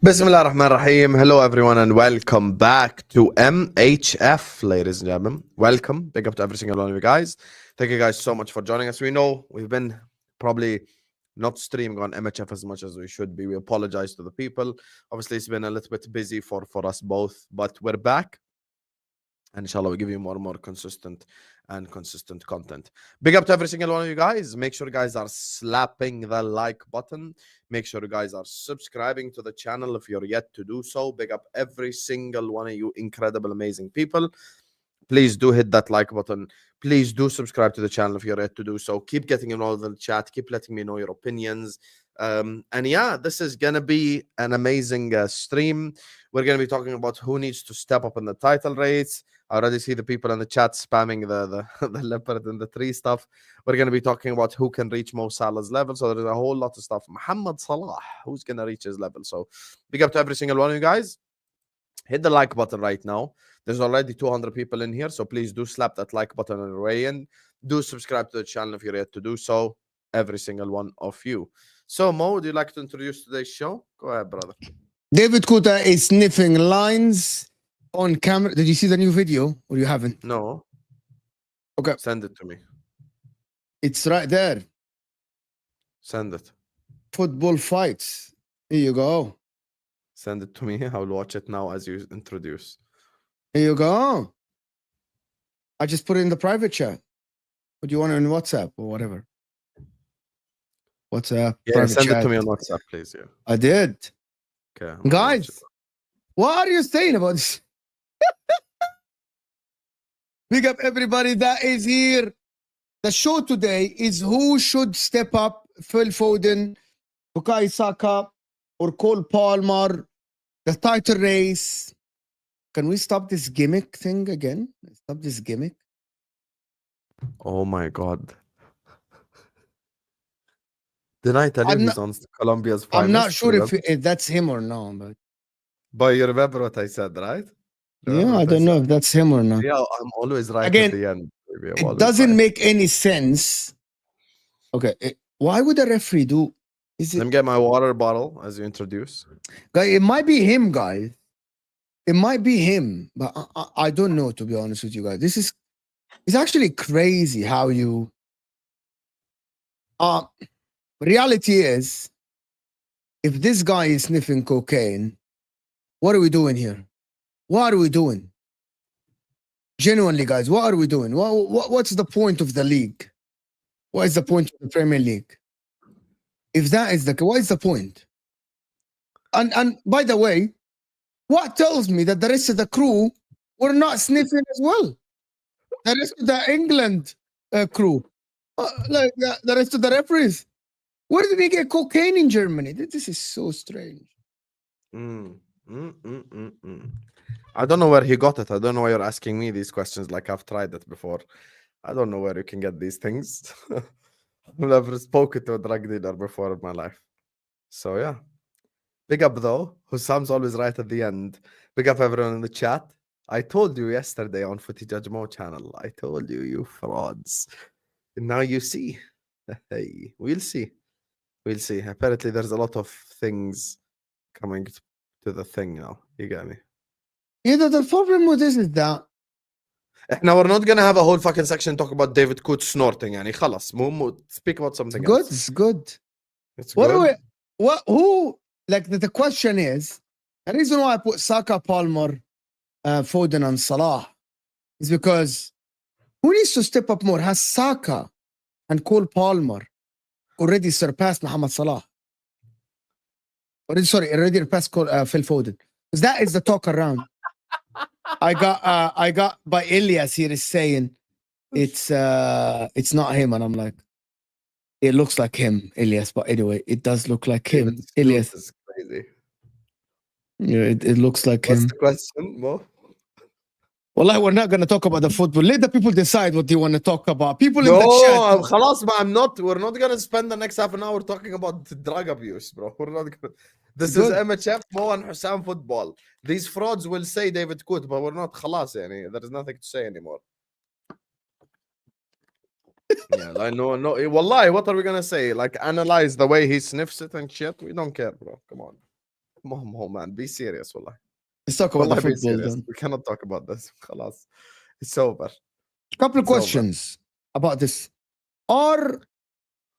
Bismillah ar-Rahman ar-Rahim. Hello everyone and welcome back to MHF, ladies and gentlemen. Welcome. Big up to every single one of you guys. Thank you guys so much for joining us. We know we've been probably not streaming on MHF as much as we should be. We apologize to the people. Obviously, it's been a little bit busy for us both, but we're back. And inshallah, we'll give you more and more consistent content. Big up to every single one of you guys. Make sure you guys are slapping the like button. Make sure you guys are subscribing to the channel if you're yet to do so. Big up every single one of you incredible, amazing people. Please do hit that like button. Please do subscribe to the channel if you're yet to do so. Keep getting involved in the chat. Keep letting me know your opinions. And yeah, this is going to be an amazing stream. We're going to be talking about who needs to step up in the title race. I already see the people in the chat spamming the leopard and the tree stuff. We're going to be talking about who can reach Mo Salah's level. So there's a whole lot of stuff. Mohamed Salah, who's going to reach his level. So big up to every single one of you guys. Hit the like button right now. There's already 200 people in here. So please do slap that like button on your way in. Do subscribe to the channel if you're yet to do so. Every single one of you. So Mo, would you like to introduce today's show? Go ahead, brother. David Kuta is sniffing lines on camera. Did you see the new video or you haven't? No. Okay. Send it to me. It's right there. Send it. Football fights. Here you go. Send it to me. I will watch it now as you introduce. Here you go. I just put it in the private chat. What do you want on WhatsApp or whatever? WhatsApp. Yeah, send it to me on WhatsApp, please. Yeah. I did. Okay. Guys, what are you saying about this? Big up everybody that is here. The show today is who should step up, Phil Foden, Bukayo Saka, or Cole Palmer, the title race. Can we stop this gimmick thing again? Stop this gimmick. Oh my God. Did I tell you he's on Colombia's finest? I'm not sure if that's him or not, but you remember what I said, right? Yeah, I don't know if that's him or not. Yeah, I'm always right Again, at the end. It doesn't make any sense. Okay, why would a referee do? Let me get my water bottle as you introduce. Guy, it might be him, guys. It might be him, but I don't know, to be honest with you guys. It's actually crazy how you. Reality is, if this guy is sniffing cocaine, what are we doing here? What are we doing? Genuinely, guys, what are we doing? What's the point of the league? What is the point of the Premier League? If that is what is the point? And by the way, what tells me that the rest of the crew were not sniffing as well? The rest of the England crew, like the rest of the referees. Where did we get cocaine in Germany? This is so strange. I don't know where he got it. I don't know why you're asking me these questions like I've tried it before. I don't know where you can get these things. I've never spoken to a drug dealer before in my life. So yeah. Big up though. Husam's always right at the end. Big up everyone in the chat. I told you yesterday on Husam Channel. I told you, you frauds. And now you see. Hey, we'll see. We'll see. Apparently there's a lot of things coming to the thing now. You get me? Yeah, the problem with this is that now we're not gonna have a whole fucking section talk about David Coates snorting. Yani خلاص. Speak about something else. It's good. It's good. Who like the question is the reason why I put Saka, Palmer, Foden, and Salah is because who needs to step up more? Has Saka and Cole Palmer already surpassed Mohamed Salah? Already surpassed Phil Foden. Because that is the talk around. I got by Elias here is saying it's not him, and I'm like, it looks like him, Elias. But anyway, it does look like him, Elias. Is crazy. Yeah, it looks like him. What's the question, Mo? Well, we're not going to talk about the football. Let the people decide what they want to talk about. People in the chat. خلاص, we're not going to spend the next half an hour talking about drug abuse, bro. We're not going to. This is MHF, Mo and Husam football. These frauds will say David Coates, but we're not خلاص. There is nothing to say anymore. Yeah, I know. No, wallahi, what are we going to say? Like, analyze the way he sniffs it and shit? We don't care, bro. Come on. Come on, man. Be serious, wallah. Let's talk about the Wallah, be football serious. then. We cannot talk about this. Khalas. It's over. Couple of It's over. questions about this. Are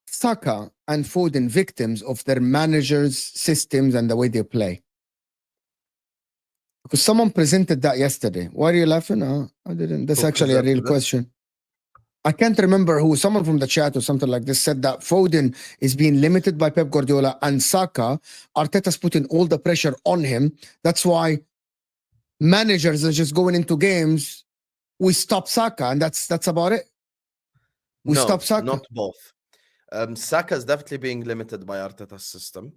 Saka and Foden victims of their managers' systems and the way they play? Because someone presented that yesterday. Why are you laughing? I didn't. That's Who actually a real presented it? question. I can't remember who. Someone from the chat or something like this said that Foden is being limited by Pep Guardiola and Saka. Arteta's putting all the pressure on him. That's why managers are just going into games. We stop Saka, and that's about it. We stop No, Saka. not both. Saka is definitely being limited by Arteta's system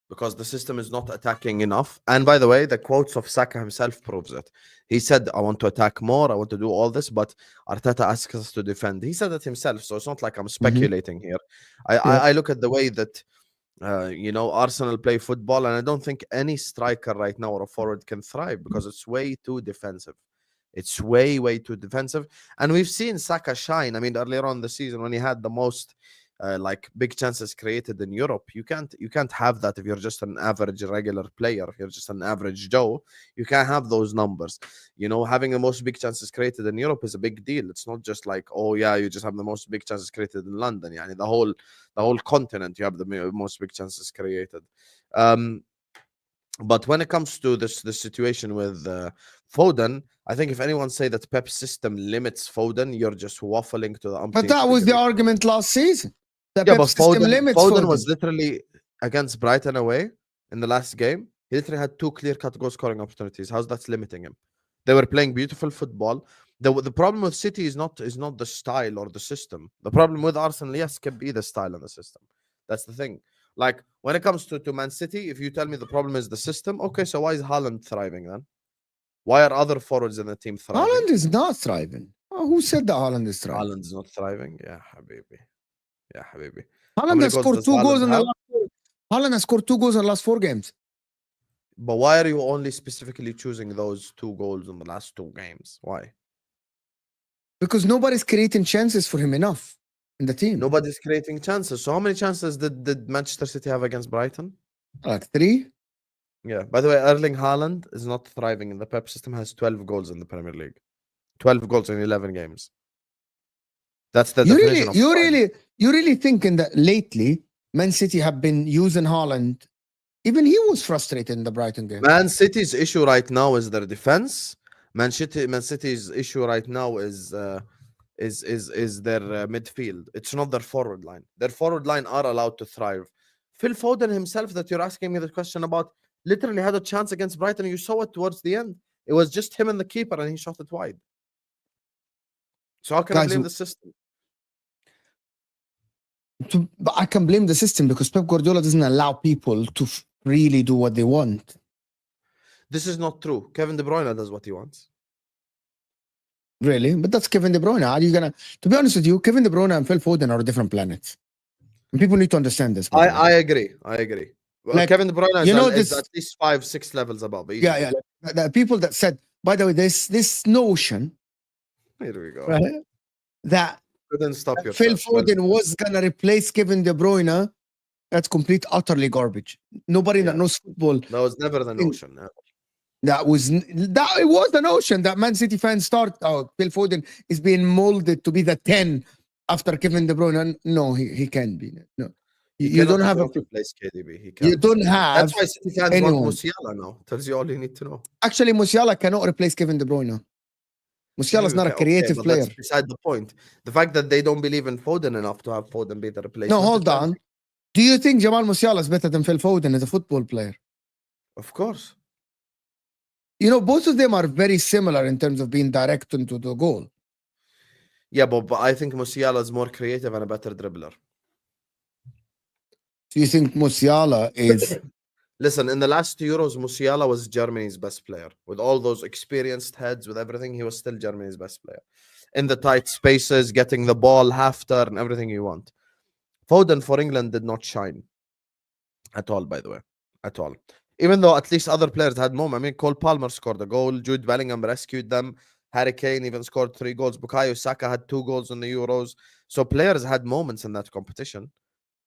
because the system is not attacking enough. And by the way, the quotes of Saka himself proves it. He said, I want to attack more, I want to do all this, but Arteta asks us to defend. He said it himself, so it's not like I'm speculating here. I look at the way that Arsenal play football, and I don't think any striker right now or a forward can thrive because it's way too defensive. It's way, way too defensive. And we've seen Saka shine. I mean, earlier on the season when he had the most big chances created in Europe, you can't have that if you're just an average regular player. If you're just an average Joe, you can't have those numbers. Having the most big chances created in Europe is a big deal. It's not just like, oh yeah, you just have the most big chances created in London. Yeah, the whole continent, you have the most big chances created. But when it comes to this situation with Foden, I think if anyone say that Pep's system limits Foden, you're just waffling to the But umpteenth that was the degree. argument last season. The Yeah, Pep but system limits Foden Foden. was literally against Brighton away in the last game. He literally had 2 clear-cut goal-scoring opportunities. How's that limiting him? They were playing beautiful football. The problem with City is not the style or the system. The problem with Arsenal, yes, can be the style and the system. That's the thing. Like when it comes to Man City, if you tell me the problem is the system, okay, so why is Haaland thriving then? Why are other forwards in the team thriving? Haaland is not thriving. Who said that Haaland is thriving? Haaland's not thriving. Yeah, habibi. Yeah, habibi. Haaland has scored 2 goals in the have? last 4. Haaland has scored 2 goals in the last 4 games. But why are you only specifically choosing those 2 goals in the last 2 games? Why? Because nobody's creating chances for him enough in the team. Nobody's creating chances. So how many chances did Manchester City have against Brighton? Like 3. Yeah. By the way, Erling Haaland is not thriving in the Pep system. Has 12 goals in the Premier League. 12 goals in 11 games. That's the definition of thriving. You really thinking that lately Man City have been using Haaland? Even he was frustrated in the Brighton game. Man City's issue right now is their defense. Man City's issue right now is their midfield. It's not their forward line. Their forward line are allowed to thrive. Phil Foden himself, that you're asking me the question about, literally had a chance against Brighton. You saw it towards the end. It was just him and the keeper, and he shot it wide. So how can I blame the system? But I can blame the system because Pep Guardiola doesn't allow people to really do what they want. This is not true. Kevin De Bruyne does what he wants. Really? But that's Kevin De Bruyne. How are you gonna? To be honest with you, Kevin De Bruyne and Phil Foden are different planets. And people need to understand this. I agree. Well, like, Kevin De Bruyne is at least 5-6 levels above. Easily. Yeah. The people that said, by the way, this notion. Here we go. Right, that couldn't stop yourself. Phil Foden was gonna replace Kevin De Bruyne. That's complete, utterly garbage. Nobody that knows football. That was never the notion. It was the notion that Man City fans start. Oh, Phil Foden is being molded to be the 10 after Kevin De Bruyne. No, he can't be. No, you don't have a replace KDB. He can't. You don't have. That's why City fans want Musiala now. Tells you all you need to know. Actually, Musiala cannot replace Kevin De Bruyne. Musiala is not a creative player. That's beside the point. The fact that they don't believe in Foden enough to have Foden be the replacement. No, hold on. Do you think Jamal Musiala is better than Phil Foden as a football player? Of course. Both of them are very similar in terms of being direct into the goal. Yeah, but I think Musiala is more creative and a better dribbler. So you think Musiala is... Listen, in the last Euros, Musiala was Germany's best player. With all those experienced heads, with everything, he was still Germany's best player. In the tight spaces, getting the ball, half turn, everything you want. Foden for England did not shine. At all, by the way. At all. Even though at least other players had moments. I mean, Cole Palmer scored a goal. Jude Bellingham rescued them. Harry Kane even scored 3 goals. Bukayo Saka had 2 goals in the Euros. So players had moments in that competition,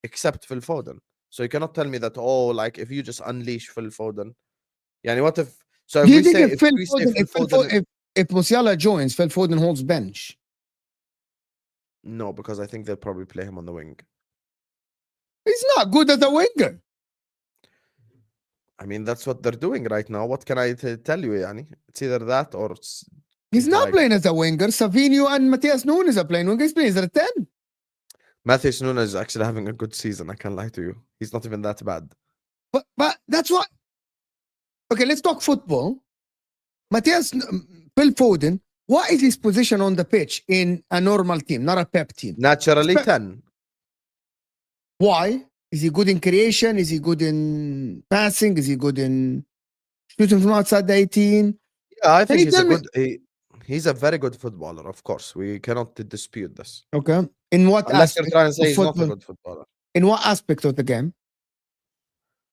except Phil Foden. So you cannot tell me that, oh, like if you just unleash Phil Foden. Yani what if, so if Do you we think say, if if Phil we say Foden, Phil Foden, if Musiala joins, Phil Foden holds bench? no, because I think they'll probably play him on the wing. He's not good as a winger. I mean, that's what they're doing right now. What can I tell you, yani? It's either that or He's not like playing as a winger. Savinho and Matthias Nunes are playing winger. He's playing as a 10. Matheus Nunes is actually having a good season. I can't lie to you. He's not even that bad. But that's what. Okay, let's talk football. Phil Foden, what is his position on the pitch in a normal team, not a pep team? Naturally 10. Why? Is he good in creation? Is he good in passing? Is he good in shooting from outside the 18? Yeah, I Can think you he's a tell me? good, he's a very good footballer, of course. We cannot dispute this. Okay. In what Unless you're aspect trying to say of he's not a football? good footballer. In what aspect of the game?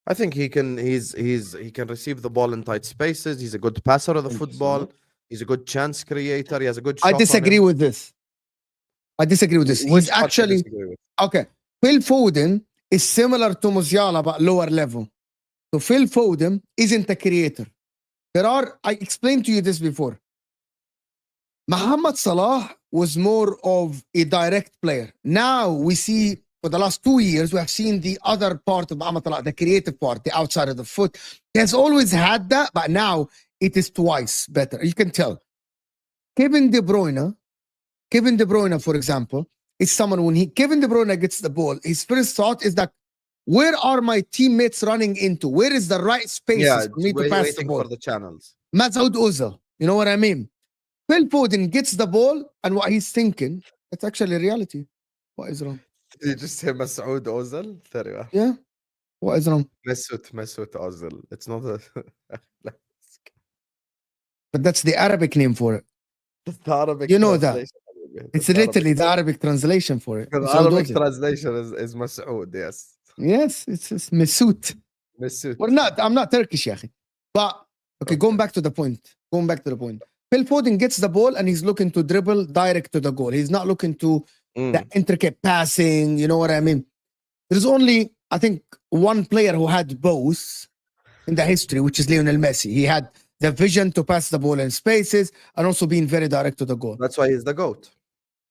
I think he can he can receive the ball in tight spaces. He's a good passer of the Thank you so football. much. He's a good chance creator. He has a good I shot disagree on him. with this. I disagree with this. Which He's part you actually disagree with? okay. Phil Foden is similar to Musiala but lower level. So Phil Foden isn't a creator. I explained to you this before. Mohamed Salah was more of a direct player. Now we see for the last 2 years, we have seen the other part of Mohamed Salah, the creative part, the outside of the foot. He has always had that, but now it is twice better. You can tell. Kevin De Bruyne, for example, is someone Kevin De Bruyne gets the ball, his first thought is that, where are my teammates running into? Where is the right spaces for me to pass the waiting ball? for the channels. Masoud Ozil, you know what I mean? Phil Foden gets the ball, and what he's thinking, it's actually reality. What is wrong? Did you just say Masoud Ozil? Very well. Yeah. What is wrong? Mesut Ozil. It's not a. But that's the Arabic name for it. That's the Arabic You know that. translation. It's literally the Arabic translation for it. The Masoud Arabic Ozil. translation is Masoud, yes. Yes, it's Mesut. Mesut. I'm not Turkish, Yahi. But okay, going back to the point. Phil Foden gets the ball and he's looking to dribble direct to the goal. He's not looking to the intricate passing. You know what I mean? There's only, I think, one player who had both in the history, which is Lionel Messi. He had the vision to pass the ball in spaces and also being very direct to the goal. That's why he's the GOAT.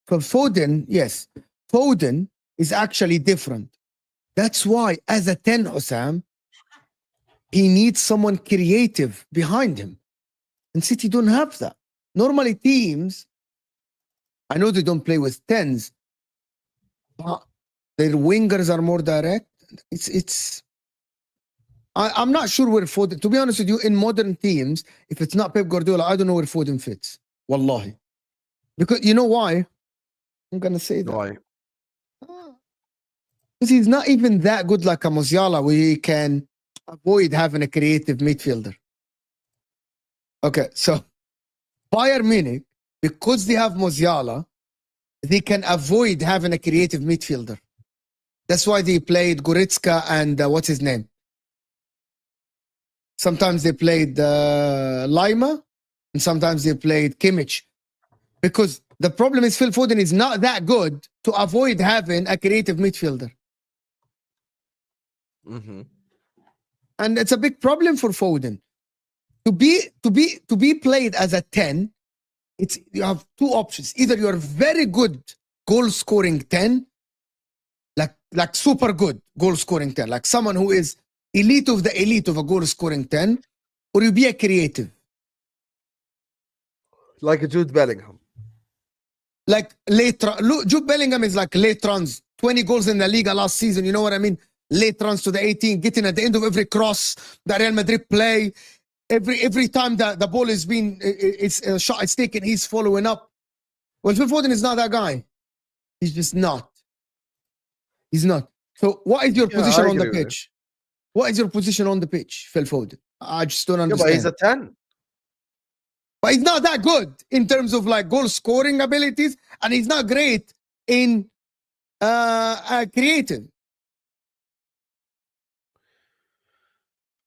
For Foden, yes, Foden is actually different. That's why, as a 10, Husam, he needs someone creative behind him. And City don't have that. Normally, teams, I know they don't play with 10s, but their wingers are more direct. I'm not sure where Foden, to be honest with you, in modern teams, if it's not Pep Guardiola, I don't know where Foden fits. Wallahi. Because you know why? I'm going to say that. Why? Because he's not even that good like a Musiala, where he can avoid having a creative midfielder. Okay, so Bayern Munich, because they have Musiala, they can avoid having a creative midfielder. That's why they played Goretzka and what's his name? Sometimes they played Lima, and sometimes they played Kimmich. Because the problem is Phil Foden is not that good to avoid having a creative midfielder. Mm-hmm. And it's a big problem for Foden. To be played as a 10, you have two options. Either you're very good goal scoring 10, like super good goal scoring 10, like someone who is elite of the elite of a goal scoring 10, or you be a creative. Like a Jude Bellingham. Like Jude Bellingham is like late runs, 20 goals in the Liga last season. You know what I mean? Late runs to the 18, getting at the end of every cross that Real Madrid play. Every time that the ball is being, it's a shot is taken, he's following up. Well, Phil Foden is not that guy. He's just not. He's not. So what is your position on the pitch? What is your position on the pitch, Phil Foden? I just don't understand. But he's a 10. But he's not that good in terms of like goal scoring abilities, and he's not great in creative.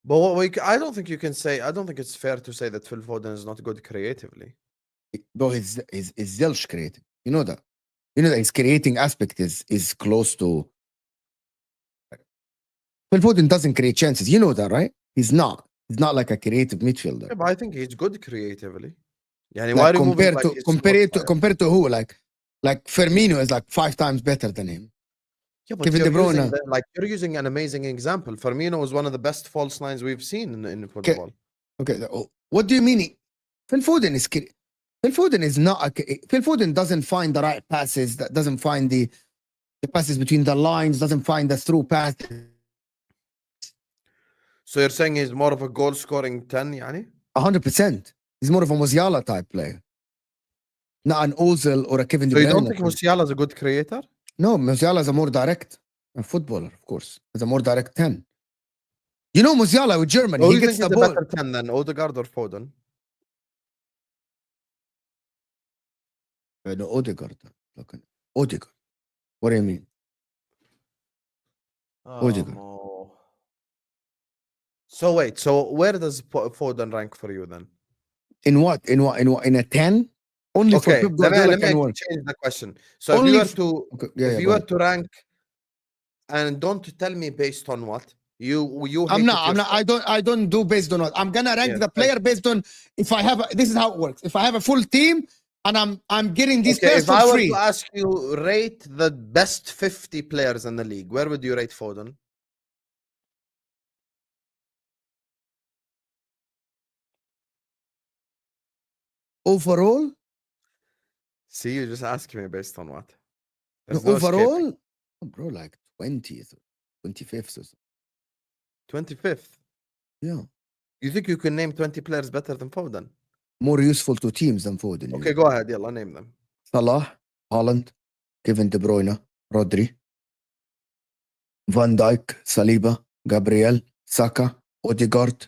But I don't think you can say, I don't think it's fair to say that Phil Foden is not good creatively. Though he's zilch creative. You know that. You know that his creating aspect is close to Phil Foden doesn't create chances. You know that, right? He's not. He's not like a creative midfielder. Yeah, but I think he's good creatively. Yani, why Like removing like his compared to who? Like Firmino is like 5 times better than him. Yeah, but Kevin De you're using Bruyne. like you're using an amazing example. Firmino is one of the best false nines we've seen in football. Okay. What do you mean? Phil Foden is not Phil Foden doesn't find the right passes. That doesn't find the passes between the lines. Doesn't find the through pass. So you're saying he's more of a goal scoring 10, yani? 100%. He's more of a Musiala type player, not an Ozil or a Kevin De So Bruyne. you don't think Musiala is a good creator? No, Musiala is a more direct footballer, of course. He's a more direct 10. You know Musiala with Germany, Who he do you gets think the is a ball. better 10 than Odegaard or Foden? No, Odegaard. Odegaard. What do you mean? Odegaard. No. So wait, so where does Foden rank for you then? In what? In a 10? Only for Okay, Pep let Guardiola me can work. change the question. So Only if you were to rank, and don't tell me based on what you hate I'm not. yourself. I don't do based on what. I'm gonna rank Yeah, the player based on if I have. This is how it works. If I have a full team and I'm getting these okay, players if for I were free. to ask you rate the best 50 players in the league, where would you rate Foden? Overall, See, you just ask me based on what? no, There's no escaping. overall, bro, like 20th, 25th, or so. 25th. Yeah, You think you can name 20 players better than Foden? more useful to teams than Foden. Okay, go ahead. Yalla, name them. Salah, Haaland, Kevin De Bruyne, Rodri, Van Dijk, Saliba, Gabriel, Saka, Odegaard.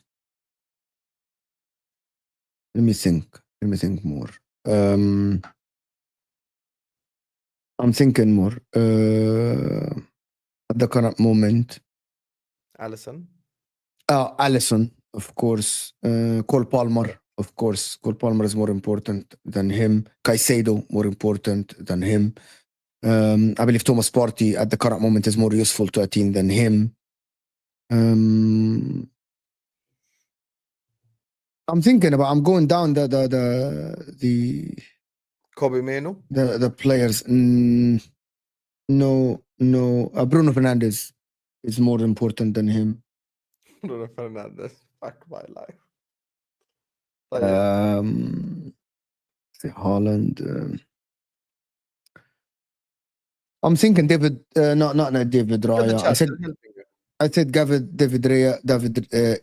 Let me think more. I'm thinking more. At the current moment, Allison. Allison, of course. Cole Palmer, of course. Cole Palmer is more important than him. Caicedo, more important than him. I believe Thomas Partey at the current moment is more useful to a team than him. I'm thinking about. I'm going down the Kobe Meno. the players. No. Bruno Fernandes is more important than him. Bruno Fernandes. Fuck my life. Holland. I'm thinking David. Not David Raya. I said David Raya.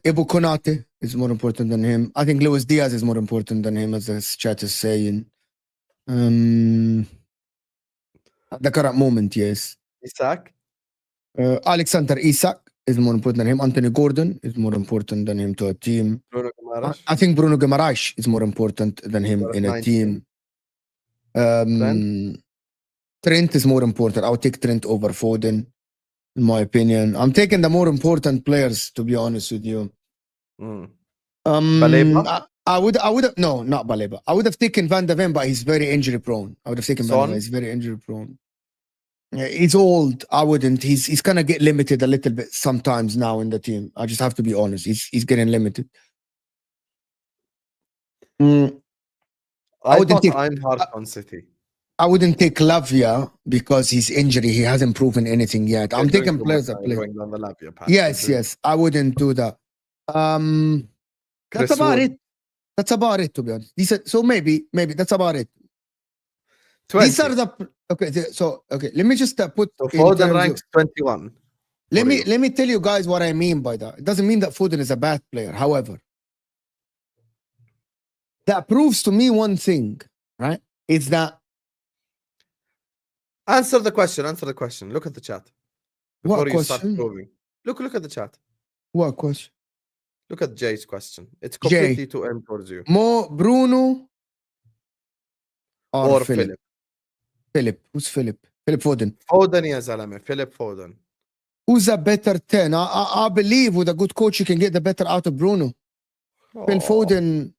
Ibu Konate is more important than him. I think Luis Diaz is more important than him, as the chat is saying. At the current moment, yes. Isaac. Alexander Isak is more important than him. Anthony Gordon is more important than him to a team. Bruno Guimaraes. I think Bruno Guimaraes is more important than him in a team. Trent is more important. I would take Trent over Foden, in my opinion. I'm taking the more important players, to be honest with you. Baleba? I would have no, not Baleba. I would have taken Van de Ven, but he's very injury prone. I would have taken Van de Ven. He's very injury prone. Yeah, he's old. I wouldn't. He's gonna get limited a little bit sometimes now in the team. I just have to be honest. He's getting limited. I thought I'm hard on City. I wouldn't take Lavia because his injury. He hasn't proven anything yet. I'm taking players that play. Going down the Lavia path. Yes. I wouldn't do that. That's about it. That's about it, to be honest. So maybe that's about it. 20. These are the okay. So okay, let me just put. So Foden ranks 21. Let me tell you guys what I mean by that. It doesn't mean that Foden is a bad player. However, that proves to me one thing, right? It's that. Answer the question. Look at the chat. Before What you question? start proving. Look at the chat. What question? Look at Jay's question. It's completely to aim towards you. Mo Bruno or Philip. Who's Philip? Philip Foden. Foden, ya Zalame. Philip Foden. Who's a better 10? I believe with a good coach you can get the better out of Bruno. Phil Foden.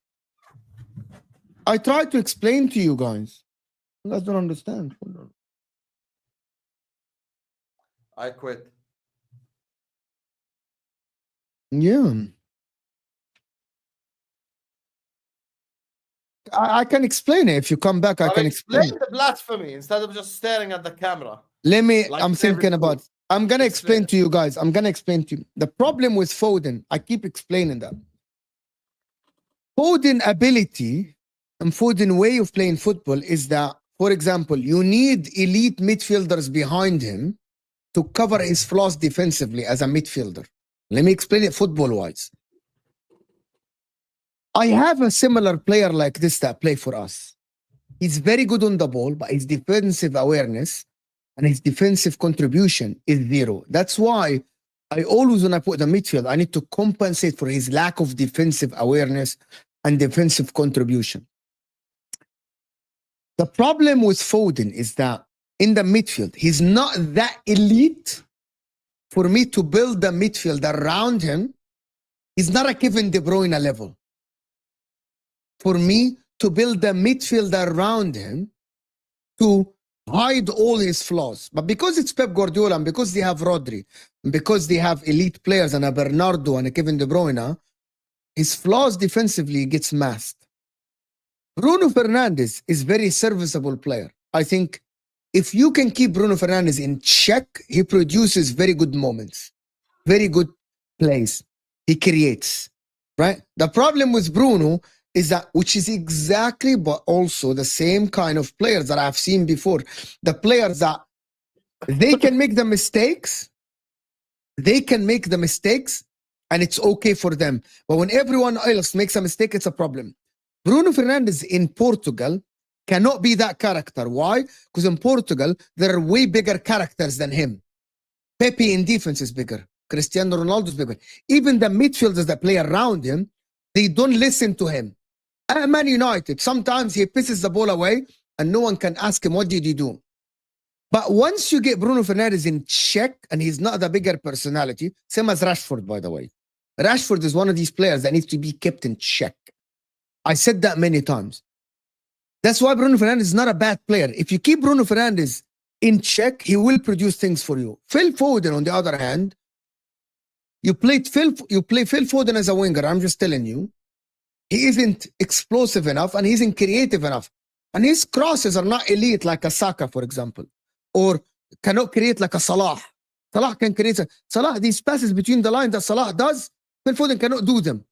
I tried to explain to you guys. You guys don't understand. I quit. Yeah. I can explain it. If you come back, I But can explain explain it. the blasphemy instead of just staring at the camera. Let me, Like I'm every thinking about, school. I'm going to Explain explain to you guys. I'm going to explain to you. The problem with Foden, I keep explaining that. Foden ability and Foden way of playing football is that, for example, you need elite midfielders behind him to cover his flaws defensively as a midfielder. Let me explain it football-wise. I have a similar player like this that play for us. He's very good on the ball, but his defensive awareness and his defensive contribution is zero. That's why I always, when I put the midfield, I need to compensate for his lack of defensive awareness and defensive contribution. The problem with Foden is that in the midfield, he's not that elite for me to build the midfield around him. He's not a Kevin De Bruyne level. For me to build the midfield around him to hide all his flaws. But because it's Pep Guardiola and because they have Rodri, and because they have elite players and a Bernardo and a Kevin De Bruyne, his flaws defensively gets masked. Bruno Fernandes is very serviceable player. I think if you can keep Bruno Fernandes in check, he produces very good moments, very good plays. He creates, right? The problem with Bruno is that, which is exactly, but also the same kind of players that I've seen before. The players that they can make the mistakes, and it's okay for them. But when everyone else makes a mistake, it's a problem. Bruno Fernandes in Portugal cannot be that character. Why? Because in Portugal, there are way bigger characters than him. Pepe in defense is bigger. Cristiano Ronaldo is bigger. Even the midfielders that play around him, they don't listen to him. At Man United, sometimes he pisses the ball away and no one can ask him, what did you do? But once you get Bruno Fernandes in check and he's not the bigger personality, same as Rashford, by the way. Rashford is one of these players that needs to be kept in check. I said that many times. That's why Bruno Fernandes is not a bad player. If you keep Bruno Fernandes in check, he will produce things for you. Phil Foden, on the other hand, you play Phil Foden as a winger. I'm just telling you, he isn't explosive enough and he isn't creative enough. And his crosses are not elite like a Saka, for example, or cannot create like a Salah. Salah can create. Salah, these passes between the lines that Salah does, Phil Foden cannot do them.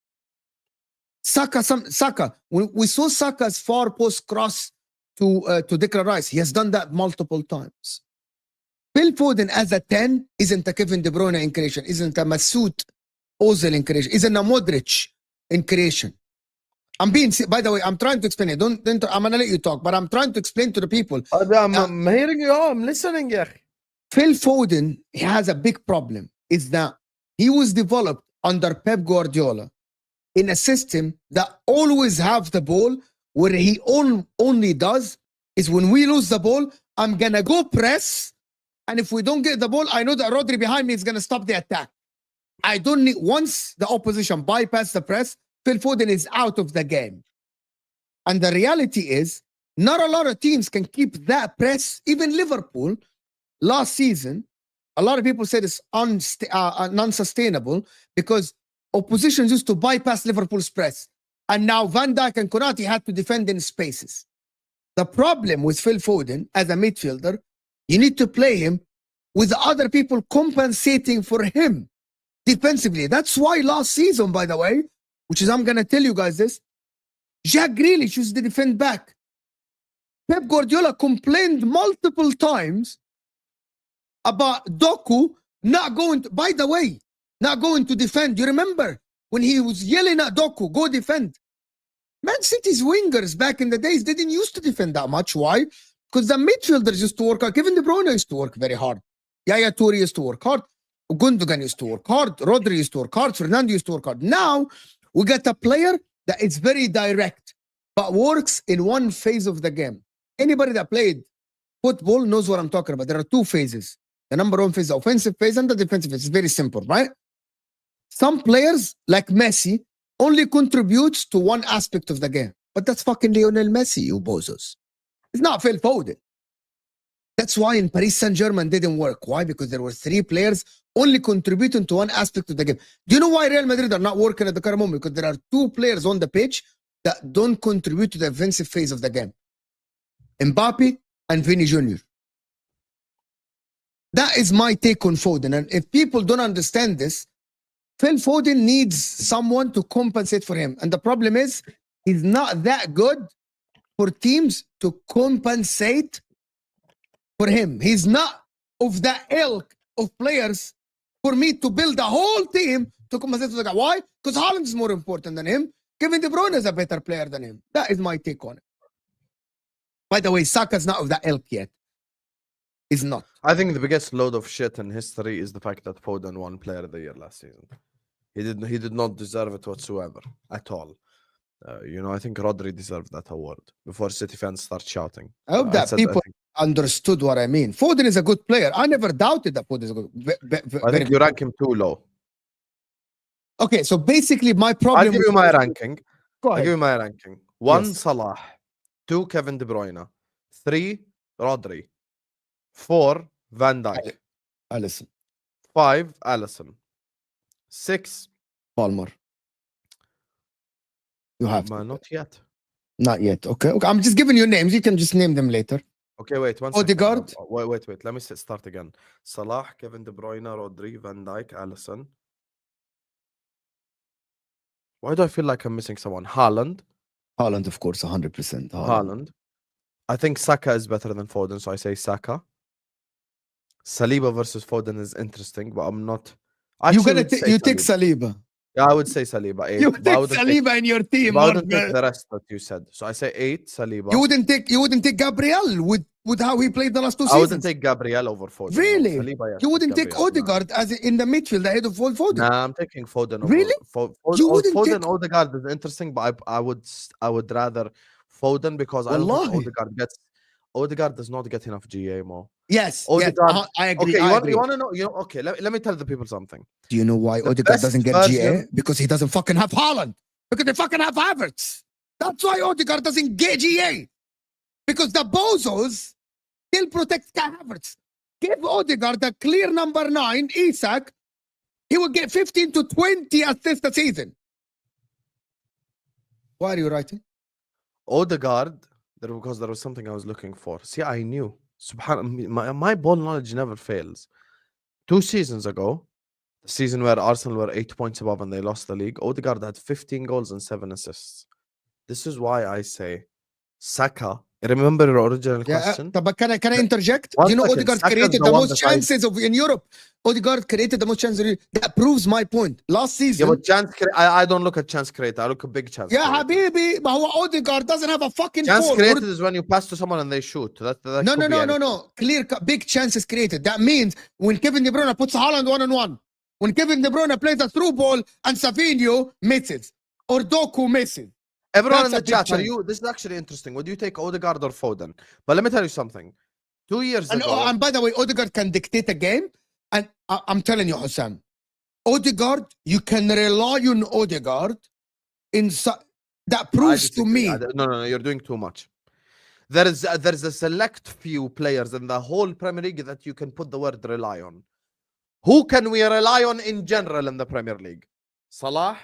Saka, when we saw Saka's far post cross to Declan Rice, he has done that multiple times. Phil Foden as a 10 isn't a Kevin De Bruyne in creation, isn't a Masoud Ozil in creation, isn't a Modric in creation. By the way, I'm trying to explain it. I'm gonna let you talk, but I'm trying to explain to the people. I'm hearing you. I'm listening. Phil Foden, he has a big problem. Is that he was developed under Pep Guardiola in a system that always have the ball, where he only does is when we lose the ball, I'm gonna go press, and if we don't get the ball, I know that Rodri behind me is gonna stop the attack. I don't need, once the opposition bypass the press, Phil Foden is out of the game. And the reality is, not a lot of teams can keep that press. Even Liverpool, last season, a lot of people said it's non-sustainable because oppositions used to bypass Liverpool's press. And now Van Dijk and Konate had to defend in spaces. The problem with Phil Foden as a midfielder, you need to play him with other people compensating for him defensively. That's why last season, by the way, which is, I'm going to tell you guys this, Jack Grealish used to defend back. Pep Guardiola complained multiple times about Doku not going to, by the way, not going to defend. You remember when he was yelling at Doku, go defend. Man City's wingers back in the days didn't used to defend that much. Why? Because the midfielders used to work hard. Kevin De Bruyne used to work very hard. Yaya Toure used to work hard. Gundogan used to work hard. Rodri used to work hard. Fernando used to work hard. Now, we got a player that is very direct, but works in one phase of the game. Anybody that played football knows what I'm talking about. There are two phases. The number one phase, the offensive phase, and the defensive phase. It's very simple, right? Some players, like Messi, only contributes to one aspect of the game. But that's fucking Lionel Messi, you bozos. It's not Phil Foden. That's why in Paris Saint-Germain didn't work. Why? Because there were 3 players only contributing to one aspect of the game. Do you know why Real Madrid are not working at the current moment? Because there are 2 players on the pitch that don't contribute to the offensive phase of the game. Mbappe and Vini Jr. That is my take on Foden. And if people don't understand this, Phil Foden needs someone to compensate for him. And the problem is, he's not that good for teams to compensate for him. He's not of the ilk of players for me to build a whole team to compensate for the guy. Why? Because Haaland is more important than him. Kevin De Bruyne is a better player than him. That is my take on it. By the way, Saka's not of that ilk yet. He's not. I think the biggest load of shit in history is the fact that Foden won Player of the Year last season. He did not deserve it whatsoever at all. I think Rodri deserved that award before City fans start shouting. I hope that people understood what I mean. Foden is a good player. I never doubted that Foden is a good. I think you rank him too low. Okay, so basically my problem. I'll give you my ranking. Go I'll ahead. give you my ranking. 1, Yes. Salah. 2, Kevin De Bruyne. 3, Rodri. 4, Van Dijk. Alisson. 5, Alisson. 6, Palmer. You have to. not yet. Not yet. Okay. I'm just giving you names. You can just name them later. Okay, wait. 1 second. Odegaard. Wait. Let me start again. Salah, Kevin De Bruyne, Rodri, Van Dijk, Alisson. Why do I feel like I'm missing someone? Haaland. Haaland, of course, 100%. Haaland. I think Saka is better than Foden, so I say Saka. Saliba versus Foden is interesting, but I'm not. You take Saliba. Yeah, I would say Saliba. 8. You take Saliba in your team. I wouldn't take the rest that you said. So I say 8, Saliba. You wouldn't take Gabriel with how he played the last 2 seasons. I wouldn't take Gabriel over Foden. Really? No. Saliba, yes, You wouldn't Gabriel, take Odegaard as in the midfield ahead of Foden. Nah, I'm taking Foden. Really? You wouldn't Foden, Odegaard is interesting, but I would rather Foden because I don't think Odegaard does not get enough GA more. Yes, Odegaard. yes, I agree. Okay, you want to know? Okay, let me tell the people something. Do you know why Odegaard doesn't get GA? Because he doesn't fucking have Haaland. Because they fucking have Havertz. That's why Odegaard doesn't get GA. Because the bozos still protect Havertz. Give Odegaard a clear number 9, Isak. He will get 15 to 20 assists a season. Why are you writing? Odegaard, because there was something I was looking for. See, I knew. Subhanallah, my ball knowledge never fails. 2 seasons ago, the season where Arsenal were 8 points above and they lost the league, Odegaard had 15 goals and 7 assists. This is why I say Saka. Remember your original question? But can I interject? You know, Odegaard created the most chances in Europe. Odegaard created the most chances. That proves my point. Last season. Yeah, but I don't look at chance creator. I look at big chance. Yeah, Habibi, but Odegaard doesn't have a fucking chance forward. Created is when you pass to someone and they shoot. No. Clear, big chances created. That means when Kevin De Bruyne puts Haaland 1-on-1, when Kevin De Bruyne plays a through ball and Savinho misses, or Doku misses. Everyone in the chat, this is actually interesting. Would you take Odegaard or Foden? But let me tell you something. 2 years ago. And by the way, Odegaard can dictate a game. And I'm telling you, Husam, Odegaard, you can rely on Odegaard. That proves to me. No, you're doing too much. There's a select few players in the whole Premier League that you can put the word rely on. Who can we rely on in general in the Premier League? Salah,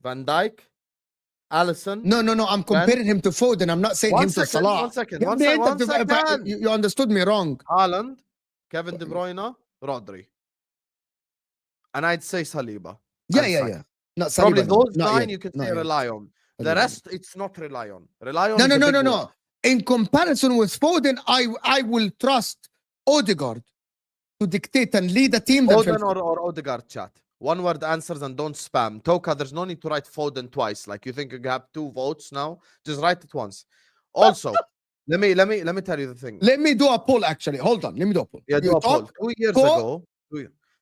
Van Dijk, Alisson. No. I'm comparing him to Foden. I'm not saying to Salah. 1 second. You understood me wrong. Haaland, Kevin De Bruyne, Rodri. And I'd say Saliba. Yeah. Not Saliba. Probably those 9 you can say rely on. The rest, it's not rely on. Rely on. No. In comparison with Foden, I will trust Odegaard to dictate and lead a team. Foden or Odegaard, chat. 1 word answers and don't spam. Toka, there's no need to write Foden twice. Like you think you have 2 votes now? Just write it once. Also, let me tell you the thing. Let me do a poll actually. Hold on. Let me do a poll. Yeah, do a poll. 2 years ago.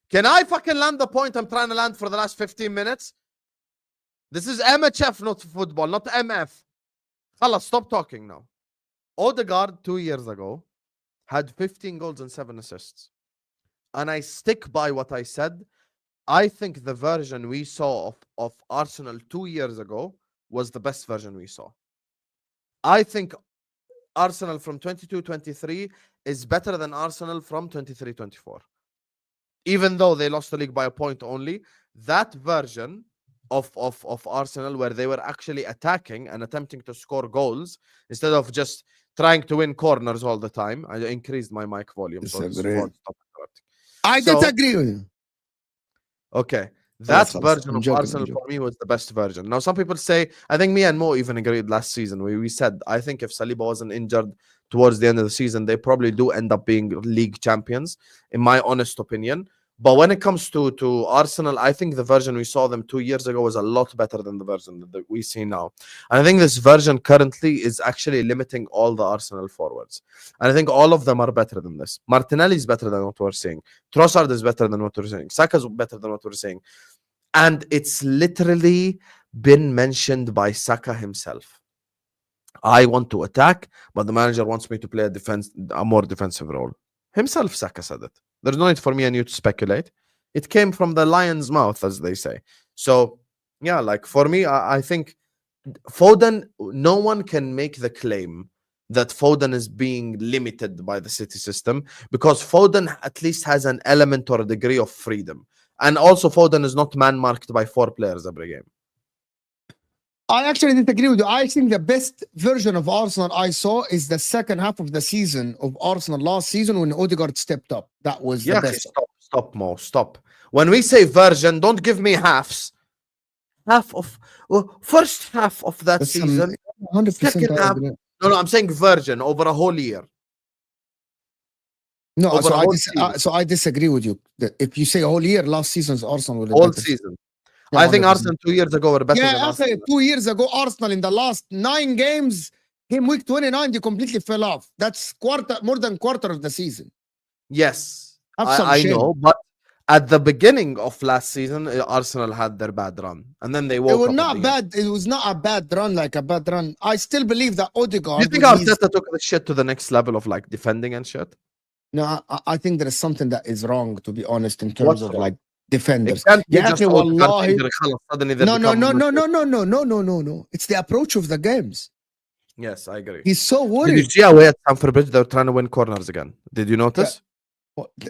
Can I fucking land the point I'm trying to land for the last 15 minutes? This is MHF, not football, not MF. Salah, stop talking now. Odegaard 2 years ago had 15 goals and 7 assists. And I stick by what I said. I think the version we saw of Arsenal 2 years ago was the best version we saw. I think Arsenal from 22-23 is better than Arsenal from 23-24. Even though they lost the league by a point only, that version of Arsenal where they were actually attacking and attempting to score goals instead of just trying to win corners all the time. I increased my mic volume, so this Disagree. Ford stopped interrupting. I So- disagree with you. Okay, that خلاص. version I'm of joking, I'm Arsenal joking. for me was the best version. Now, some people say, I think me and Mo even agreed last season. We said, I think if Saliba wasn't injured towards the end of the season, they probably do end up being league champions, in my honest opinion. But when it comes to Arsenal, I think the version we saw them 2 years ago was a lot better than the version that we see now. And I think this version currently is actually limiting all the Arsenal forwards. And I think all of them are better than this. Martinelli is better than what we're seeing. Trossard is better than what we're seeing. Saka's better than what we're seeing. And it's literally been mentioned by Saka himself. I want to attack, but the manager wants me to play a more defensive role. Himself, Saka said it. There's no need for me and you to speculate. It came from the lion's mouth, as they say. So, yeah, like for me, I think Foden, no one can make the claim that Foden is being limited by the City system because Foden at least has an element or a degree of freedom. And also, Foden is not man-marked by 4 players every game. I actually disagree with you. I think the best version of Arsenal I saw is the second half of the season of Arsenal last season when Odegaard stepped up. That was the Yeah, best. stop, Mo, stop. When we say version, don't give me halves. First half of that That's season, 100% second I half. agree. No, I'm saying version over a whole year. No, Over so a I, whole dis- season. so I disagree with you. If you say a whole year, last season's Arsenal were the Whole better. season. Yeah, I think 100%. Arsenal 2 years ago were better than Yeah, Arsenal. 2 years ago, Arsenal in the last 9 games, him week 29, they completely fell off. That's more than quarter of the season. Yes, Have some I shame. know, but at the beginning of last season, Arsenal had their bad run, and then they It woke was up. not bad. It was not a bad run, like a bad run. I still believe that Do you Odegaard. think Arteta took the shit to the next level of like defending and shit? No, I think there is something that is wrong, to be honest, in terms What's of wrong? like It defenders. can't be Yeah, just okay, Odegaard wallahi. injury, suddenly they No, become no. It's the approach of the games. Yes, I agree. He's so Did you worried. see away at Stamford Bridge they're trying to win corners again? Did you notice?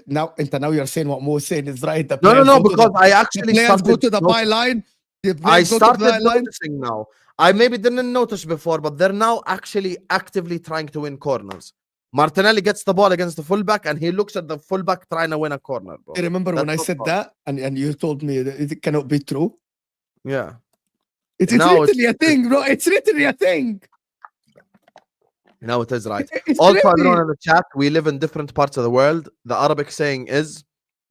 Now you're saying what Mo is saying is right. The No, players go to because the- I the actually players go started to the noticing. byline. The I players go to the started byline. noticing now. I maybe didn't notice before, but they're now actually actively trying to win corners. Martinelli gets the ball against the fullback and he looks at the fullback trying to win a corner, bro. I remember when I That's said not that, and you told me that it cannot be true. Yeah. It's Now literally a thing, bro. It's literally a thing. Now it is right. It's Also, literally- everyone in the chat, we live in different parts of the world. The Arabic saying is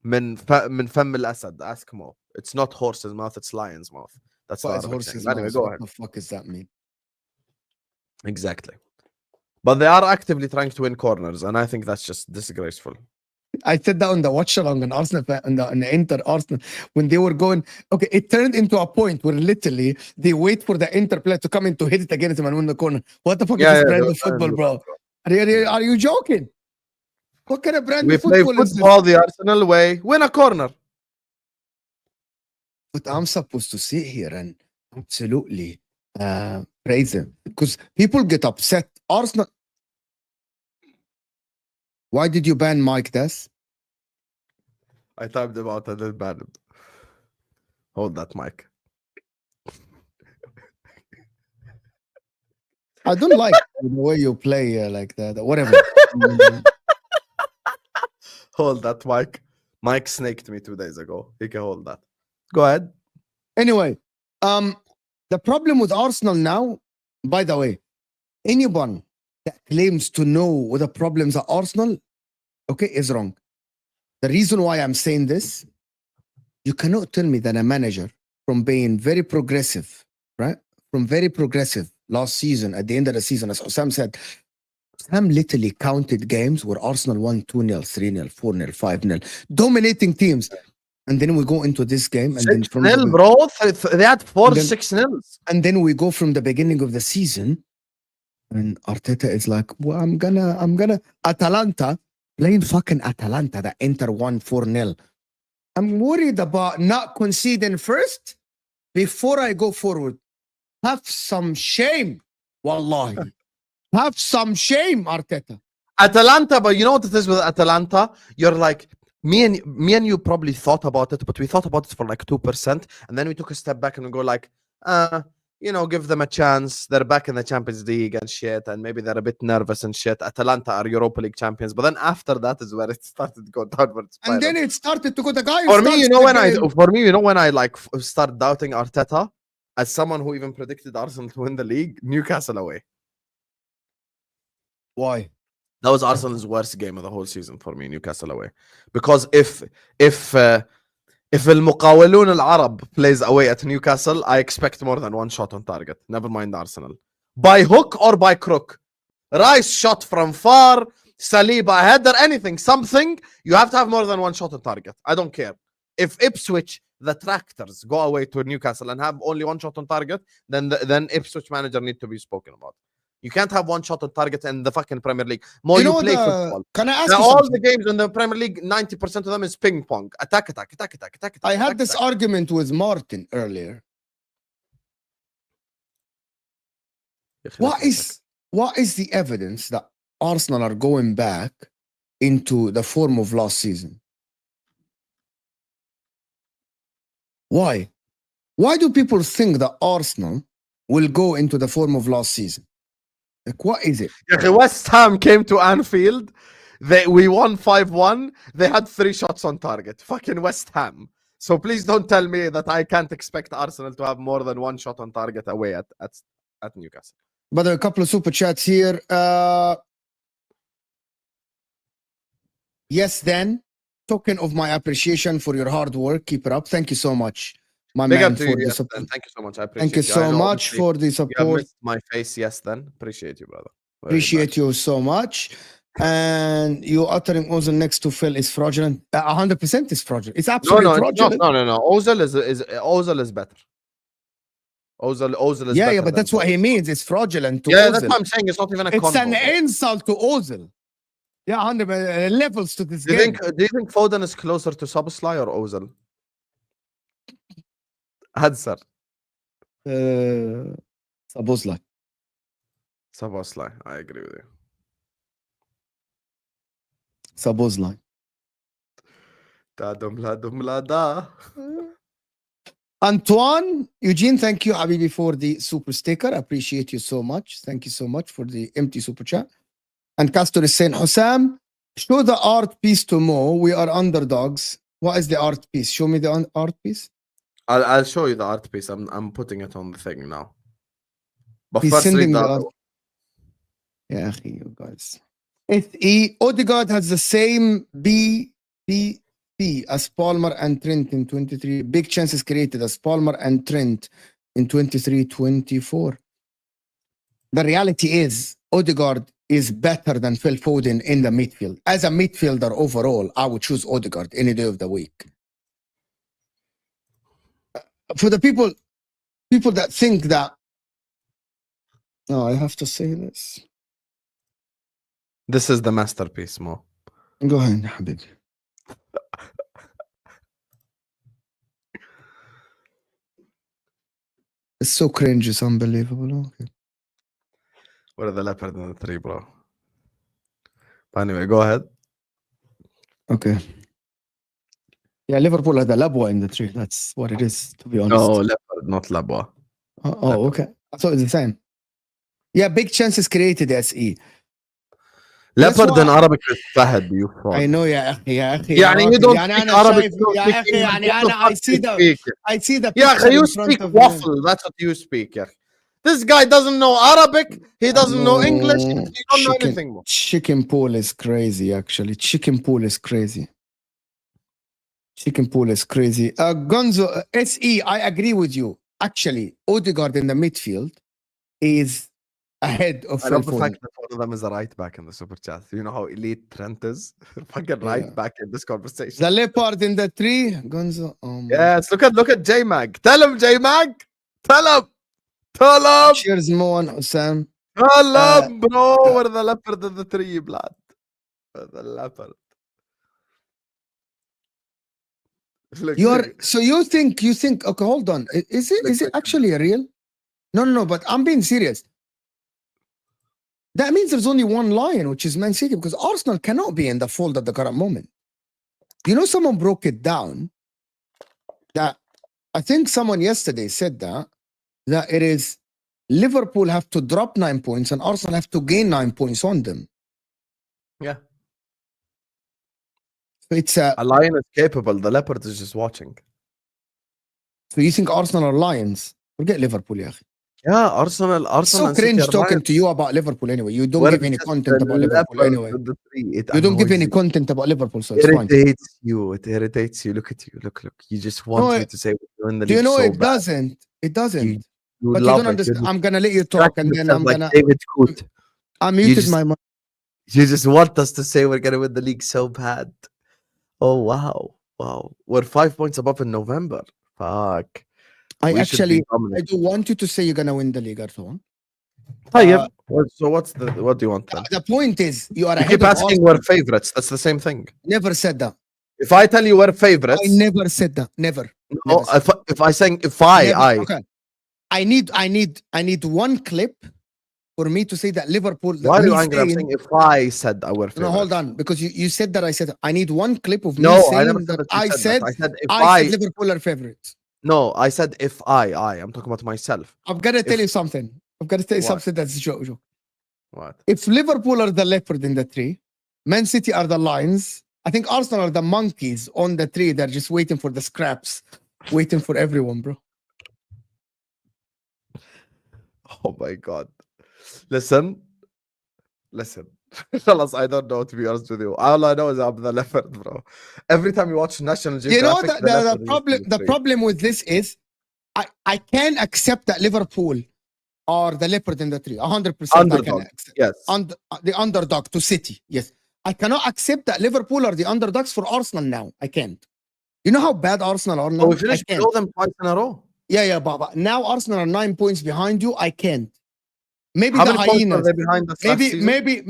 من فم الأسد. Ask Mo. It's not horse's mouth, it's lion's mouth. That's the What is Arabic saying. horse's Anyway, mouth? go What ahead. the fuck does that mean? Exactly. But they are actively trying to win corners, and I think that's just disgraceful. I said that on the watch along on Arsenal on the Inter Arsenal when they were going. Okay, it turned into a point where literally they wait for the Inter player to come in to hit it against him and win the corner. What the fuck is this brand of football, bro? Are you joking? What kind of brand We of play football is this? football the Arsenal way, win a corner. But I'm supposed to sit here and absolutely praise him because people get upset. Arsenal. Why did you ban Mike Des? I typed him out and then banned him. Hold that mic. I don't like the way you play like that. Whatever. Hold that mic. Mike snaked me 2 days ago. He can hold that. Go ahead. Anyway, the problem with Arsenal now, by the way, anyone that claims to know what the problems at Arsenal, okay, is wrong. The reason why I'm saying this, you cannot tell me that a manager from being very progressive, right? From very progressive last season, at the end of the season, as Sam said, Sam literally counted games where Arsenal won 2-0, 3-0, 4-0, 5-0, dominating teams. And then we go into this game, and then from 6-0, bro. They had 4 then- 6-0s. and then we go from the beginning of the season, and Arteta is like, well, I'm gonna Atalanta, playing fucking Atalanta that Inter won 4-0. I'm worried about not conceding first before I go forward. Have some shame, wallahi. Have some shame, Arteta. Atalanta, but you know what it is with Atalanta? You're like, me and you probably thought about it, but we thought about it for like 2%, and then we took a step back and we go like, give them a chance. They're back in the Champions League and shit, and maybe they're a bit nervous and shit. Atalanta are Europa League champions, but then after that is where it started to go downwards. And then it started to go. The guy For me, when I like start doubting Arteta, as someone who even predicted Arsenal to win the league, Newcastle away. Why? That was Arsenal's worst game of the whole season for me, Newcastle away. Because if المقاولون العرب plays away at Newcastle, I expect more than one shot on target. Never mind Arsenal. By hook or by crook. Rice shot from far, Saliba header, anything, something. You have to have more than one shot on target. I don't care. If Ipswich, the Tractors, go away to Newcastle and have only one shot on target, then Ipswich manager need to be spoken about. You can't have one shot on target in the fucking Premier League. More you play football. Can I ask you all something? the games in the Premier League, 90% of them is ping pong. Attack. I had this argument with Martin earlier. What is the evidence that Arsenal are going back into the form of last season? Why? Why do people think that Arsenal will go into the form of last season? Like, what is it? West Ham came to Anfield. We won 5-1. They had 3 shots on target. Fucking West Ham. So please don't tell me that I can't expect Arsenal to have more than one shot on target away at Newcastle. But there are a couple of super chats here. Yes, then. Token of my appreciation for your hard work. Keep it up. Thank you so much, my man, for the support. Thank you so much. I appreciate Thank you so much for the support. You missed my face, yes, then. Appreciate you, brother. Appreciate you so much. And you uttering Ozil next to Phil is fraudulent. 100% is fraudulent. It's absolutely fraudulent. No. Ozil is better. Ozil is better. Yeah, but that's what he means. It's fraudulent to Ozil. Ozil. That's what I'm saying. It's not even a It's convo. an insult to Ozil. Yeah, 100 levels to this do game. Do you think Foden is closer to Szoboszlai or Ozil? Answer. Szoboszlai. Szoboszlai. I agree with you. Szoboszlai. Antoine, Eugene, thank you, Habibi, for the super sticker. Appreciate you so much. Thank you so much for the empty super chat. And Castor is saying, Husam, show the art piece to Mo. We are underdogs. What is the art piece? Show me the art piece. I'll show you the art piece. I'm putting it on the thing now. But He's first sending read the art. Yeah, you guys. Odegaard has the same BP as Palmer and Trent in 23. Big chances created as Palmer and Trent in 23-24. The reality is Odegaard is better than Phil Foden in the midfield. As a midfielder overall, I would choose Odegaard any day of the week. For the people that think that, no, I have to say this. This is the masterpiece, Mo. Go ahead, Habib. It's so cringe, it's unbelievable. Okay. What are the leopard and the 3, bro? But anyway, go ahead. Okay. Yeah, Liverpool had a Labwa in the 3. That's what it is, to be honest. No, leopard, not Labwa. Oh, okay. I thought it was the same. Yeah, big chances created, SE. Leopard in Arabic is Fahad, you fraud. I know, يا أخي يعني you don't speak Arabic. يا أخي يعني أنا I see the يا أخي, you in front speak of waffle. me. That's what you speak, يا أخي. This guy doesn't know Arabic. He doesn't know English. He don't know anything more. Chicken pool is crazy, actually. Chicken pool is crazy. Gonzo, SE, I agree with you. Actually, Odegaard in the midfield is ahead of I love the Foden. fact that one of them is a right back in the super chat. You know how elite Trent is? Fucking right back in this conversation. The leopard in the tree, Gonzo. Oh my yes, look at J-Mag. Tell him, J-Mag. Tell him. Cheers, Mo and Husam. Tell him, bro. We're the leopard in the tree, blood. The leopard. So you think okay, hold on. Is it actually a real? No, but I'm being serious. That means there's only one lion, which is Man City, because Arsenal cannot be in the fold at the current moment. You know, someone broke it down that I think someone yesterday said that it is Liverpool have to drop 9 points and Arsenal have to gain 9 points on them. Yeah. So it's A lion is capable. The leopard is just watching. so you think Arsenal are lions? Forget Liverpool, yeah. Yeah, Arsenal So and City cringe are talking lions. to you about Liverpool anyway. You don't We're give any just content the about Liverpool leopard anyway. with the tree. It You don't give annoys any you. content about Liverpool, so It it's fine. irritates you. It irritates you. Look at you. Look. You just want me to say we're in the Do you league know so it bad. doesn't? It doesn't. You But you love don't it. understand. You're I'm gonna let you talk, distracting and then yourself I'm like gonna. David Coot. I muted just- my mic. You just want us to say we're gonna win the league so bad. Oh wow. We're 5 points above in November. Fuck. I We should be actually, I dominant. do want you to say you're gonna win the league, Arthur. طيب. So what do you want then? The point is, you are You ahead keep of asking Arsenal. we're favorites. That's the same thing. Never said that. If I tell you we're favorites, I never said that. Never. no, Never said if I saying if I Okay. I need one clip for me to say that Liverpool. why are you me angry? I'm saying- saying if I said I were favorites. No, hold on, because you said that I said I need one clip of me No, saying I never said that that. You I said that. I said if I said Liverpool are favorites. No, I said if I'm talking about myself. I'm gonna tell If- you something. I'm gonna tell you What? something that's joke. What? If Liverpool are the leopard in the tree, Man City are the lions. I think Arsenal are the monkeys on the tree. They're just waiting for the scraps, waiting for everyone, bro. Oh my god. Listen. Fellas, I don't know, to be honest with you. All I know is I'm the leopard, bro. Every time you watch National Geographic, You know that the leopard is problem. in The tree. problem with this is, I can accept that Liverpool are the leopard in the tree. 100%. I can Underdog. accept. Yes. The underdog to City. Yes, I cannot accept that Liverpool are the underdogs for Arsenal now. I can't. You know how bad Arsenal are now. So we I finished can't. below them twice in a row. Yeah, Baba. Now Arsenal are 9 points behind you. I can't. Maybe How the many points were hyenas. they behind us last season?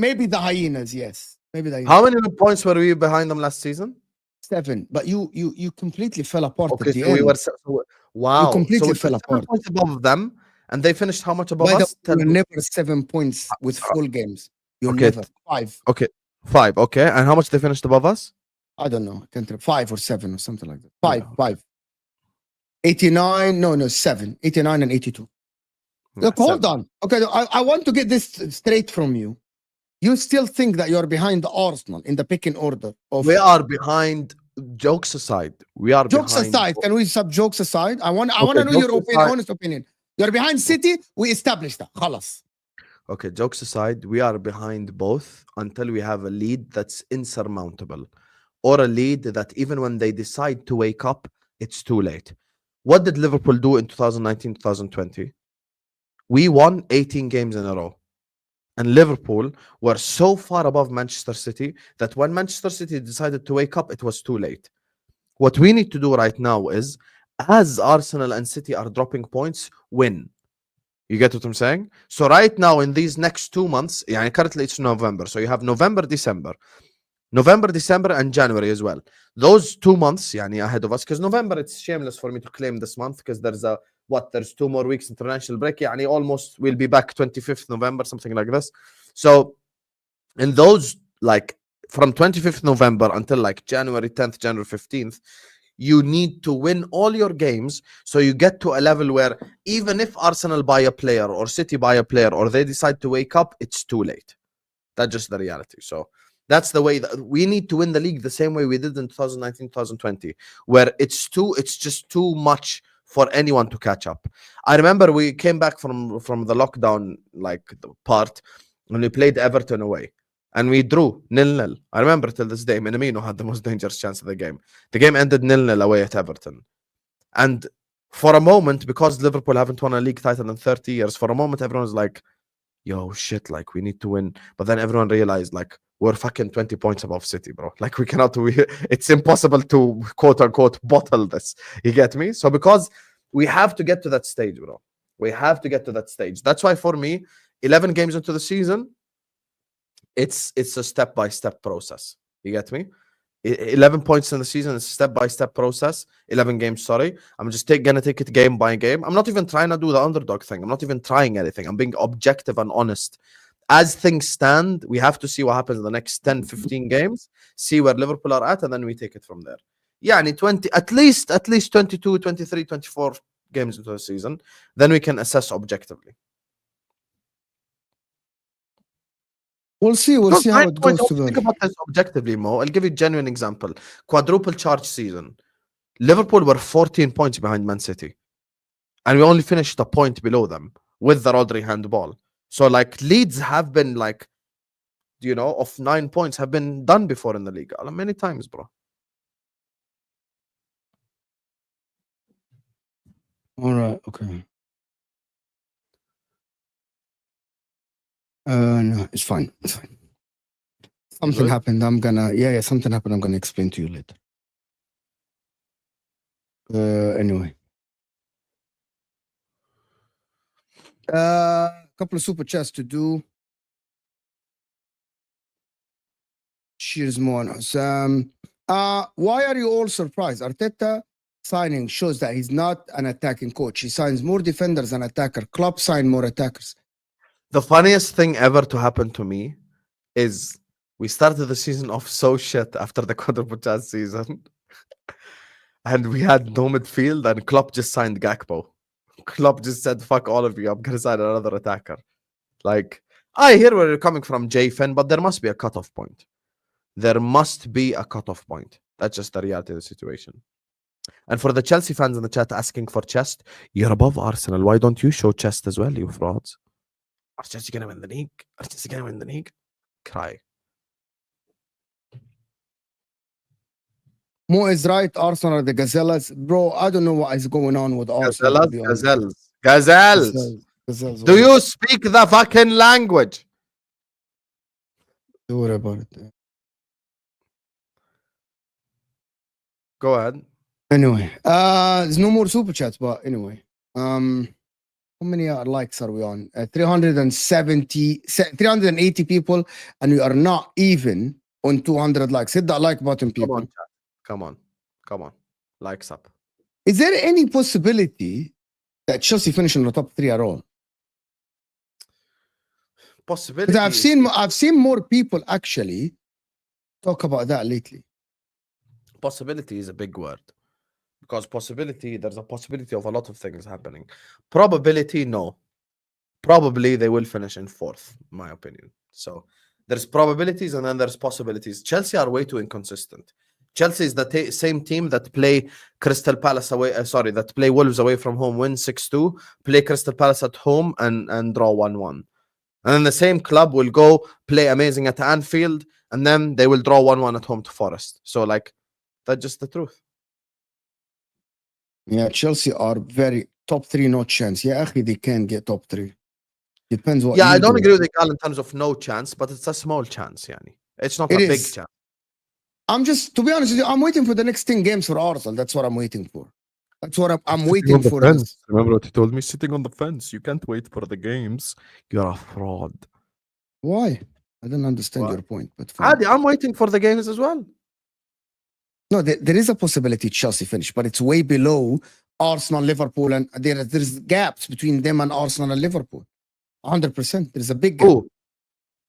Maybe the hyenas. Yes, maybe the hyenas. How many points were we behind them last season? 7. But you completely fell apart Okay, at the so end. we were wow. You completely so we fell were 7 apart. points above them, and they finished how much above By the us? way, you're never 7 points with full games. You're Okay. never 5. Okay, 5. Okay, and how much they finished above us? I don't know. I can't remember. 5 or 7 or something like that. Yeah, 5, okay. 5. 89. No, 7. 89 and 82. Look, hold on. Okay, I want to get this straight from you. You still think that you're behind Arsenal in the picking order of We are behind. Jokes aside, we are jokes behind. aside. Can we sub jokes aside? I want to know your jokes opinion, aside. honest opinion. You're behind City. We established that. خلاص. Okay, jokes aside, we are behind both until we have a lead that's insurmountable, or a lead that even when they decide to wake up, it's too late. What did Liverpool do in 2019, 2020? We won 18 games in a row. And Liverpool were so far above Manchester City that when Manchester City decided to wake up, it was too late. What we need to do right now is, as Arsenal and City are dropping points, win. You get what I'm saying? So right now, in these next 2 months, yeah, currently it's November. So you have November, December, and January as well. Those 2 months, yani, ahead of us, because November, it's shameless for me to claim this month because there's 2 more weeks international break. Yani, almost we'll be back 25th November, something like this. So in those, like from 25th November until like January 10th, January 15th, you need to win all your games so you get to a level where even if Arsenal buy a player or City buy a player or they decide to wake up, it's too late. That's just the reality. So that's the way that we need to win the league the same way we did in 2019, 2020, where it's just too much for anyone to catch up. I remember we came back from the lockdown, like the part, when we played Everton away. And we drew 0-0. I remember till this day, Minamino had the most dangerous chance of the game. The game ended 0-0 away at Everton. And for a moment, because Liverpool haven't won a league title in 30 years, for a moment, everyone was like, yo, shit, like, we need to win. But then everyone realized, like, we're fucking 20 points above City, bro. Like, it's impossible to, quote-unquote, bottle this. You get me? So because we have to get to that stage, bro. We have to get to that stage. That's why, for me, 11 games into the season, it's a step-by-step process. You get me? 11 points in the season is a step-by-step process. 11 games, sorry. I'm just gonna take it game by game. I'm not even trying to do the underdog thing. I'm not even trying anything. I'm being objective and honest. as things stand, we have to see what happens in the next 10, 15 games, see where Liverpool are at, and then we take it from there. Yeah, 20, at least 22, 23, 24 games into the season, then we can assess objectively. We'll see. We'll Because see how it goes. To think about this objectively, Mo. I'll give you a genuine example. Quadruple charge season. Liverpool were 14 points behind Man City. And we only finished a point below them with the Rodri handball. So, like, Leeds have been, like, you know, of 9 points have been done before in the league. Many times, bro. All right. Okay. No, it's fine. It's fine. Something Good? happened. I'm gonna. Yeah. Something happened. I'm gonna explain to you later. Anyway. Couple of super chats to do. Cheers, Mo and Husam. Why are you all surprised? Arteta signing shows that he's not an attacking coach. He signs more defenders than attacker. Klopp signed more attackers. The funniest thing ever to happen to me is we started the season off so shit after the quadruple charge season. And we had no midfield, and Klopp just signed Gakpo. Klopp just said, fuck all of you, I'm going to sign another attacker. Like, I hear where you're coming from, Jay Finn, but there must be a cutoff point. There must be a cutoff point. That's just the reality of the situation. And for the Chelsea fans in the chat asking for chest, you're above Arsenal. Why don't you show chest as well, you frauds? Are Chelsea going to win the league? Are Chelsea going to win the league? Cry. Mo is right. Arsenal are the Gazelles. Bro, I don't know what is going on with Arsenal. Gazelles. Do you speak the fucking language? Don't worry about it. Go ahead. Anyway, there's no more super chats, but anyway. How many likes are we on? 380 people, and we are not even on 200 likes. Hit that like button, people. Come on, chat. Come on. Likes up. Is there any possibility that Chelsea finish in the top 3 at all? Possibility. Because I've seen more people actually talk about that lately. Possibility is a big word. Because there's a possibility of a lot of things happening. Probability, no. Probably they will finish in 4th, in my opinion. So there's probabilities and then there's possibilities. Chelsea are way too inconsistent. Chelsea is the same team that play Crystal Palace away. That play Wolves away from home, win 6-2. Play Crystal Palace at home and draw 1-1. And then the same club will go play amazing at Anfield, and then they will draw 1-1 at home to Forest. So, like, that's just the truth. Yeah, Chelsea are very top 3, no chance. Yeah, actually, they can get top 3. Depends what. Yeah, I don't agree with the call in terms of no chance, but it's a small chance, yani. It's not a big chance. I'm just, to be honest with you, I'm waiting for the next 10 games for Arsenal. That's what I'm waiting for. That's what I'm waiting for. Remember what you told me? Sitting on the fence. You can't wait for the games. You're a fraud. Why? I don't understand your point. But Adi, I'm waiting for the games as well. No, there is a possibility Chelsea finish, but it's way below Arsenal, Liverpool, and there's gaps between them and Arsenal and Liverpool. 100%. There's a big gap.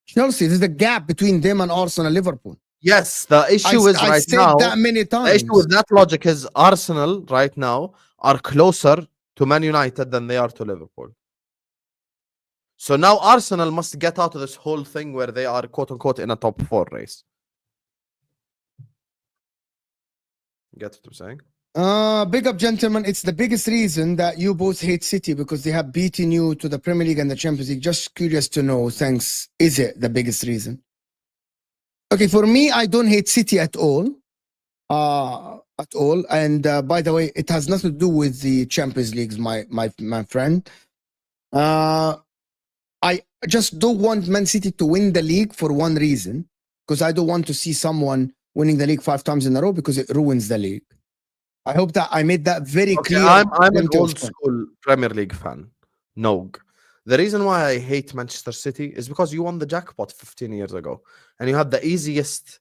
Chelsea, there's a gap between them and Arsenal and Liverpool. Yes, the issue is right now. That many times. The issue with that logic is Arsenal right now are closer to Man United than they are to Liverpool. So now Arsenal must get out of this whole thing where they are quote unquote in a top 4 race. Get what I'm saying? Big up, gentlemen. It's the biggest reason that you both hate City, because they have beaten you to the Premier League and the Champions League. Just curious to know. Thanks. Is it the biggest reason? Okay, for me, I don't hate City at all. And by the way, it has nothing to do with the Champions Leagues, my friend. I just don't want Man City to win the league for one reason, because I don't want to see someone winning the league 5 times in a row, because it ruins the league. I hope that I made that very clear. I'm an old school Premier League fan. No. The reason why I hate Manchester City is because you won the jackpot 15 years ago, and you had the easiest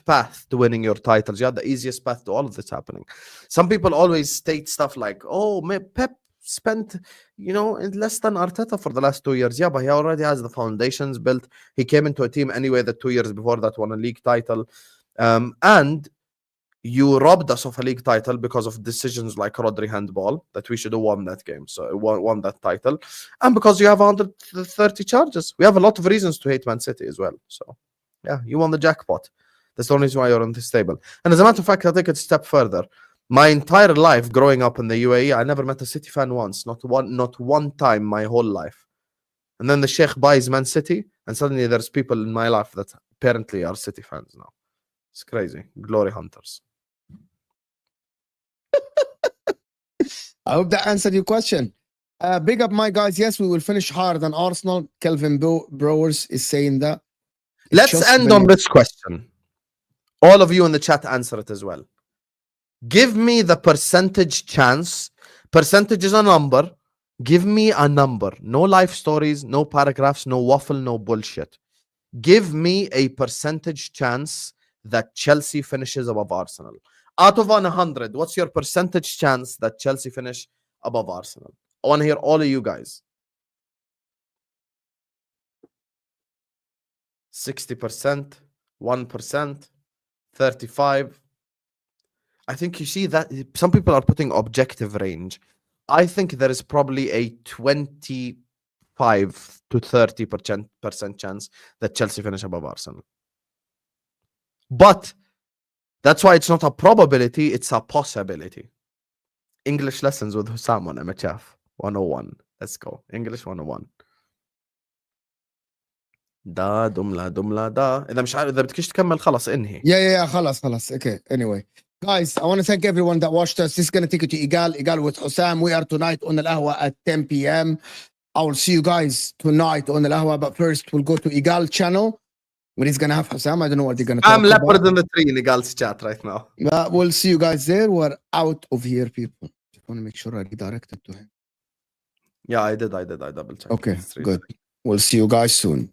path to winning your titles. You had the easiest path to all of this happening. Some people always state stuff like, "Oh, Pep spent, in less than Arteta for the last 2 years. Yeah, but he already has the foundations built. He came into a team anyway that 2 years before that won a league title. And you robbed us of a league title because of decisions like Rodri handball that we should have won that game. So won that title. And because you have 130 charges. We have a lot of reasons to hate Man City as well. So, yeah, you won the jackpot. That's the only reason why you're on this table. And as a matter of fact, I'll take it a step further. My entire life growing up in the UAE, I never met a City fan once. Not one time my whole life. And then the Sheikh buys Man City, and suddenly there's people in my life that apparently are City fans now. It's crazy. Glory hunters. I hope that answered your question. Big up, my guys. Yes, we will finish hard on Arsenal. Kelvin Brewers is saying that. Let's end on this question. All of you in the chat answer it as well. Give me the percentage chance. Percentage is a number. Give me a number. No life stories, no paragraphs, no waffle, no bullshit. Give me a percentage chance that Chelsea finishes above Arsenal. Out of 100, what's your percentage chance that Chelsea finish above Arsenal? I want to hear all of you guys. 60%, 1%, 35%. I think you see that some people are putting objective range. I think there is probably a 25 to 30% chance that Chelsea finish above Arsenal. But that's why it's not a probability, it's a possibility. English lessons with Husam on MHF 101. Let's go. English 101. دا دملة دا إذا مش عارف إذا بدكش تكمل خلاص انهي. Yeah, خلاص. Okay, anyway. Guys, I want to thank everyone that watched us. This is going to take you to Igal with Husam. We are tonight on Al Ahwa at 10 p.m. I will see you guys tonight on Al Ahwa, but first we'll go to Igal channel where he's going to have Husam. I don't know what they're going to talk about. I'm leopard in the tree in Igal's chat right now. But we'll see you guys there. We're out of here, people. Just want to make sure I redirected to him. Yeah, I did. I double checked. Okay, good. We'll see you guys soon.